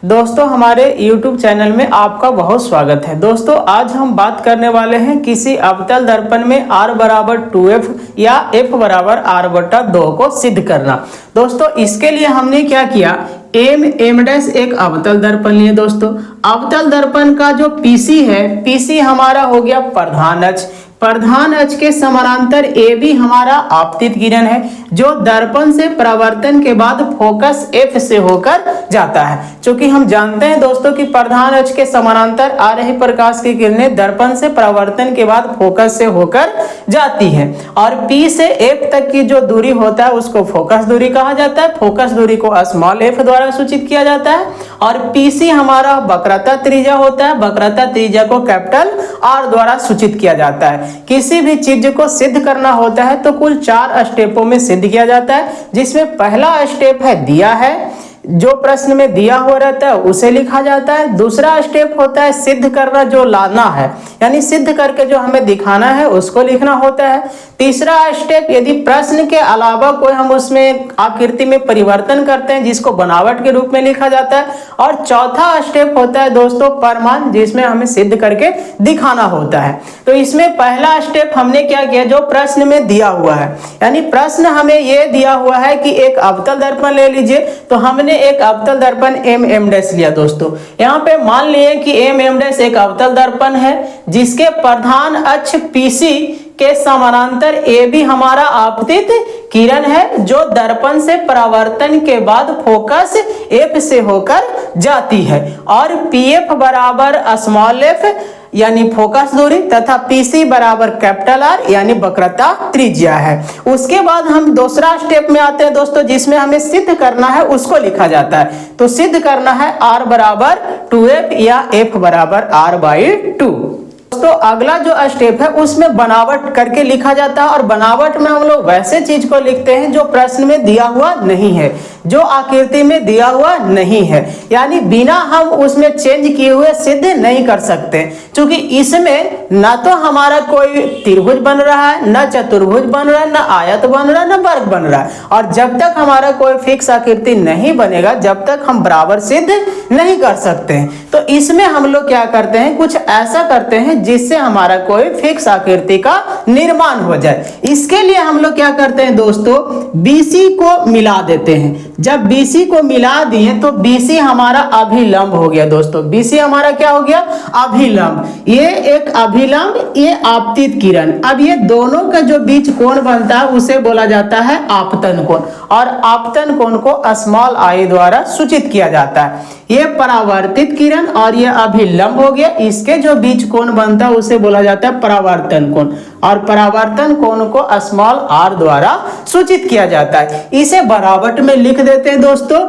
दोस्तों हमारे YouTube channel में आपका बहुत स्वागत है। दोस्तों आज हम बात करने वाले हैं किसी अवतल दर्पण में r बराबर 2f या f बराबर r बटा 2 को सिद्ध करना। दोस्तों इसके लिए हमने क्या किया, m डैश एक अवतल दर्पण लिए। दोस्तों अवतल दर्पण का जो PC है, PC हमारा हो गया प्रधान अक्ष, प्रधान अक्ष के समानांतर AB हमारा आपतित किरण है जो दर्पण से परावर्तन के बाद फोकस F से होकर जाता है। क्योंकि हम जानते हैं दोस्तों कि प्रधान अक्ष के समानांतर आ रही प्रकाश की किरणें दर्पण से परावर्तन के बाद फोकस से होकर जाती है और P से F तक की जो दूरी होता है उसको फोकस दूरी कहा जाता है। फोकस दूरी को स्मॉल f द्वारा सूचित किया जाता है और PC हमारा वक्रता त्रिज्या होता है, वक्रता त्रिज्या को कैपिटल R द्वारा सूचित किया जाता है। किसी भी चीज को सिद्ध करना होता है तो कुल 4 स्टेपों में सिद्ध किया जाता है, जिसमें पहला स्टेप है दिया है, जो प्रश्न में दिया हुआ रहता है उसे लिखा जाता है। दूसरा स्टेप होता है सिद्ध करना, जो लाना है यानी सिद्ध करके जो हमें दिखाना है उसको लिखना होता है। तीसरा स्टेप यदि प्रश्न के अलावा कोई हम उसमें आकृति में परिवर्तन करते हैं जिसको बनावट के रूप में लिखा जाता है। और चौथा स्टेप होता है दोस्तों प्रमाण, जिसमें हमें सिद्ध करके दिखाना होता है। तो इसमें पहला स्टेप हमने क्या किया, जो प्रश्न में दिया हुआ है, यानी प्रश्न हमें यह दिया हुआ है कि एक अवतल दर्पण ले लीजिए, तो हमने एक अवतल दर्पण m डैश लिया। दोस्तों यहाँ पे मान लिए कि m डैश एक अवतल दर्पण है जिसके प्रधान अक्ष PC के समानांतर AB हमारा आपतित किरण है जो दर्पण से परावर्तन के बाद फोकस F से होकर जाती है और PF बराबर स्मॉल f यानी फोकस दूरी तथा PC बराबर कैपिटल R यानी वक्रता त्रिज्या है। उसके बाद हम दूसरा स्टेप में आते हैं दोस्तों, जिसमें हमें सिद्ध करना है उसको लिखा जाता है। तो सिद्ध करना है R बराबर 2f या f बराबर r/2। दोस्तों अगला जो स्टेप है उसमें बनावट करके लिखा जाता है और बनावट में हम लोग वैसे चीज को लिखते हैं जो प्रश्न में दिया हुआ नहीं है, जो आकृति में दिया हुआ नहीं है, यानी बिना हम उसमें चेंज किए हुए सिद्ध नहीं कर सकते। क्योंकि इसमें ना तो हमारा कोई त्रिभुज बन रहा है, ना चतुर्भुज बन रहा है, ना आयत बन रहा है, ना वर्ग बन रहा है। और जब तक हमारा कोई फिक्स आकृति नहीं बनेगा जब तक हम बराबर सिद्ध नहीं कर सकते हैं। तो इसमें हम लोग क्या करते हैं, कुछ ऐसा करते हैं जिससे हमारा कोई फिक्स आकृति का निर्माण हो जाए। इसके लिए हम लोग क्या करते हैं दोस्तों, BC को मिला देते हैं। जब BC को मिला दिए तो BC हमारा अभिलंब हो गया। दोस्तों BC हमारा क्या हो गया, अभिलंब। ये एक अभिलंब, ये आपतित किरण। अब ये दोनों का जो बीच कोण बनता है उसे बोला जाता है आपतन कोण और आपतन कोण को स्मॉल I द्वारा सूचित किया जाता है। ये परावर्तित किरण और ये अभिलंब हो गया, इसके जो बीच कोण बनता है उसे बोला जाता है परावर्तन कोण और परावर्तन कोण को स्मॉल r द्वारा सूचित किया जाता है। इसे बनावट में लिख देते हैं दोस्तों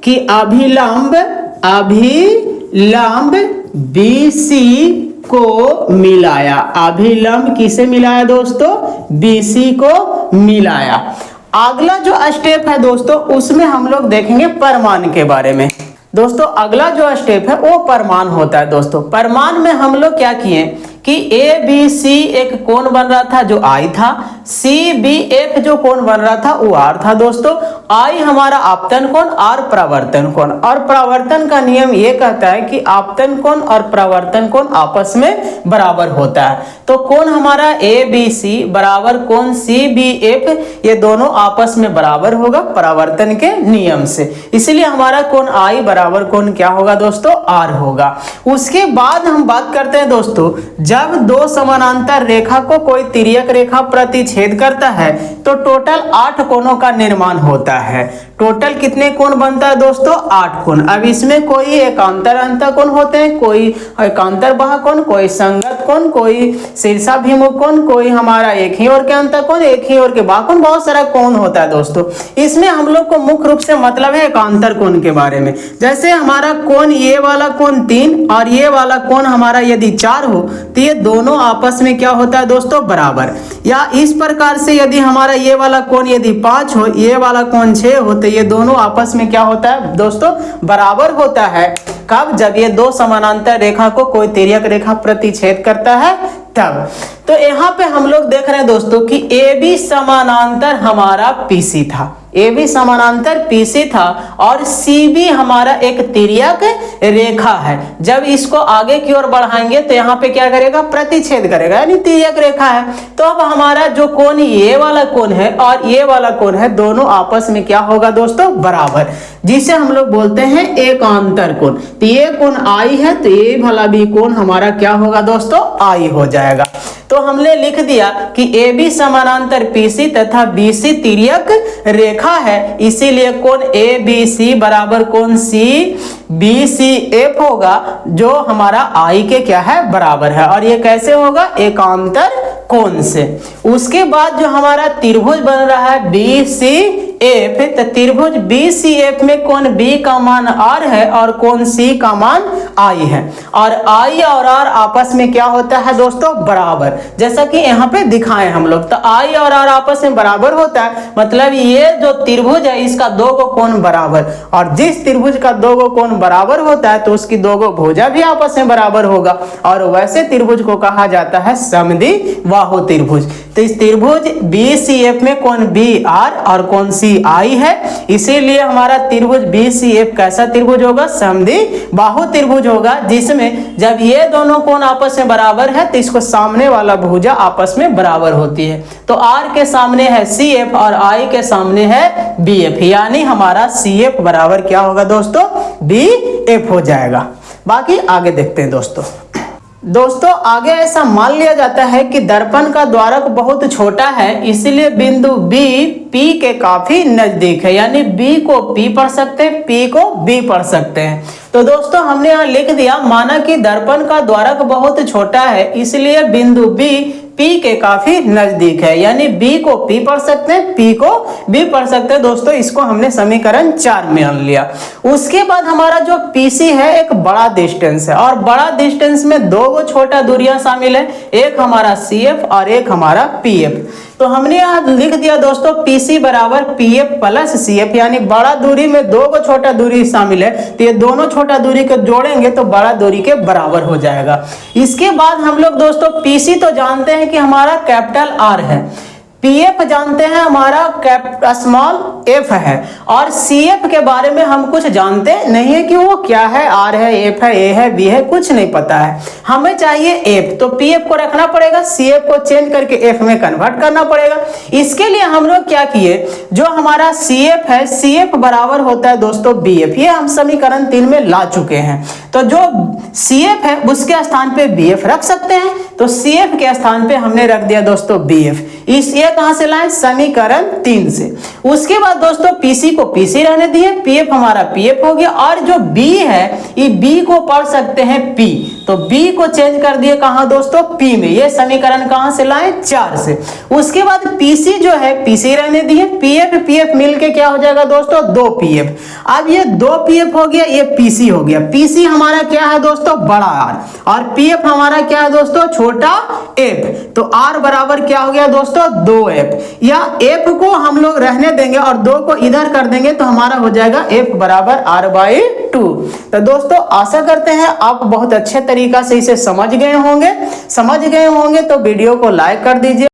कि अभिलंब BC को मिलाया। अभिलंब किसे मिलाया दोस्तों, BC को मिलाया। अगला जो स्टेप है दोस्तों उसमें हम लोग देखेंगे परमान के बारे में। दोस्तों अगला जो स्टेप है वो परमान होता है। दोस्तों परमान में हम लोग क्या किए कि ABC एक कोण बन रहा था जो I था, CBF जो कोण बन रहा था वो R था। दोस्तों I हमारा आपतन कोण, R परावर्तन कोण, और परावर्तन का नियम ये कहता है कि आपतन कोण और परावर्तन कोण आपस में बराबर होता है। तो कोण हमारा ABC बराबर कोण CBF ये दोनों आपस में बराबर होगा परावर्तन के नियम से, इसलिए हमारा कोण I बराबर कोण क्या होगा दोस्तों, R होगा। उसके बाद हम बात करते हैं दोस्तों, जब दो समानांतर रेखा को कोई तिर्यक रेखा प्रतिच्छेद करता है तो टोटल 8 कोणों का निर्माण होता है। टोटल कितने कोण बनता है दोस्तों, 8 कोण। अब इसमें कोई एकांतर अंतःकोण होते हैं, कोई एकांतर बाह्य कोण, कोई संगत कोण, कोई शीर्षाभिमुख कोण, कोई हमारा एक ही ओर के अंतःकोण, एक ही ओर के बाह्य कोण, बहुत सारा कोण होता है दोस्तों। इसमें हम लोग को मुख्य रूप से मतलब है एकांतर कोण के बारे में। जैसे हमारा कोण ये वाला कोण 3 और ये वाला कोण हमारा यदि 4 हो तो ये दोनों आपस में क्या होता है दोस्तों, बराबर। या इस प्रकार से यदि हमारा ये वाला कोण यदि 5 हो, ये वाला कोण 6 हो तो ये दोनों आपस में क्या होता है दोस्तों, बराबर होता है। कब, जब ये दो समानांतर रेखा को कोई तिर्यक रेखा प्रतिच्छेद करता है तब। तो यहाँ पे हम लोग देख रहे हैं दोस्तों कि AB समानांतर हमारा PC था, ए बी समानांतर पीसी था और सी बी हमारा एक तिर्यक रेखा है। जब इसको आगे की ओर बढ़ाएंगे तो यहाँ पे क्या करेगा, प्रतिच्छेद करेगा, यानी तिर्यक रेखा है। तो अब हमारा जो कोण ये वाला कोण है और ये वाला कोण है, दोनों आपस में क्या होगा दोस्तों, बराबर, जिसे हम लोग बोलते हैं एकांतर कोण। तो ये कोण आई है तो ये भला भी कोण हमारा क्या होगा दोस्तों, आई हो जाएगा। तो हमने लिख दिया कि ए बी समानांतर पीसी तथा बीसी तिर्यक रेखा है, इसीलिए कोण ए बी सी बराबर कोण सी बी सी एफ होगा, जो हमारा आई के क्या है, बराबर है। और ये कैसे होगा, एकांतर कोण से। उसके बाद जो हमारा त्रिभुज बन रहा है बी सी एफ, तो त्रिभुज बी सी एफ में कोण बी का मान आर है और कोण सी का मान आई है, और आई और आर आपस में क्या होता है दोस्तों, बराबर, जैसा कि यहाँ पे दिखाएं हम लोग। तो आई और आर आपस में बराबर होता है, मतलब ये जो त्रिभुज है इसका दो गो कोण बराबर, और जिस त्रिभुज का दो गो कोण बराबर होता है तो उसकी दो गो भुजा भी आपस में बराबर होगा, और वैसे त्रिभुज को कहा जाता है समद्विबाहु त्रिभुज। तो इस त्रिभुज बी सी एफ में कोण बी आर और कोण सी आई है, इसीलिए हमारा त्रिभुज बी सी एफ कैसा त्रिभुज होगा, समद्विबाहु त्रिभुज होगा, जिसमें जब ये दोनों कोण आपस में बराबर है तो इसको सामने वाला भुजा आपस में बराबर होती है। तो आर के सामने है सी एफ और आई के सामने है बी एफ, यानी हमारा सी एफ बराबर क्या होगा दोस्तों, बी एफ हो जाएगा। बाकी आगे देखते हैं दोस्तों आगे ऐसा मान लिया जाता है कि दर्पण का द्वारक बहुत छोटा है, इसलिए बिंदु B P के काफी नजदीक है, यानी B को P पढ़ सकते हैं, P को B पढ़ सकते हैं। तो दोस्तों हमने यहाँ लिख दिया, माना कि दर्पण का द्वारक बहुत छोटा है इसलिए बिंदु B P के काफी नजदीक है, यानी B को P पढ़ सकते हैं, P को B पढ़ सकते हैं। दोस्तों इसको हमने समीकरण 4 में मान लिया। उसके बाद हमारा जो PC है एक बड़ा डिस्टेंस है, और बड़ा डिस्टेंस में दो गो छोटा दूरियां शामिल है, एक हमारा CF और एक हमारा PF। तो हमने यहाँ लिख दिया दोस्तों PC बराबर PF प्लस CF, यानी बड़ा दूरी में दो गो छोटा दूरी शामिल है, तो ये दोनों छोटा दूरी को जोड़ेंगे तो बड़ा दूरी के बराबर हो जाएगा। इसके बाद हम लोग दोस्तों PC तो जानते हैं कि हमारा कैपिटल R है, PF जानते हैं हमारा स्मॉल f है, और CF के बारे में हम कुछ जानते नहीं है कि वो क्या है, R है, F है, A है, B है, कुछ नहीं पता है। हमें चाहिए F, तो PF को रखना पड़ेगा, CF को चेंज करके F में कन्वर्ट करना पड़ेगा। इसके लिए हम लोग क्या किए, जो हमारा CF है, CF बराबर होता है दोस्तों BF, ये हम समीकरण 3 में ला चुके हैं। तो जो CF है उसके स्थान पे BF रख सकते हैं, तो CF के स्थान पे हमने रख दिया दोस्तों BF। इस ये कहां से लाए, समीकरण 3 से। उसके बाद दोस्तों PC को PC रहने दिए, PF हमारा PF हो गया, और जो B है ये B को पढ़ सकते हैं P, तो B को चेंज कर दिए कहां दोस्तों, P में। ये समीकरण कहां से लाए, 4 से। उसके बाद PC जो है PC रहने दिए, PF PF मिलके क्या हो जाएगा दोस्तों, 2PF। अब ये 2PF हो गया, ये PC हो गया। PC हमारा क्या है दोस्तों, बड़ा R, और PF हमारा क्या है दोस्तों, छोटा f। तो R बराबर क्या हो गया दोस्तों, 2f, या f को हम लोग रहने देंगे और 2 को इधर कर देंगे तो हमारा हो जाएगा f बराबर r/2। तो दोस्तों आशा करते हैं आप बहुत अच्छे तरीका से इसे समझ गए होंगे। तो वीडियो को लाइक कर दीजिए।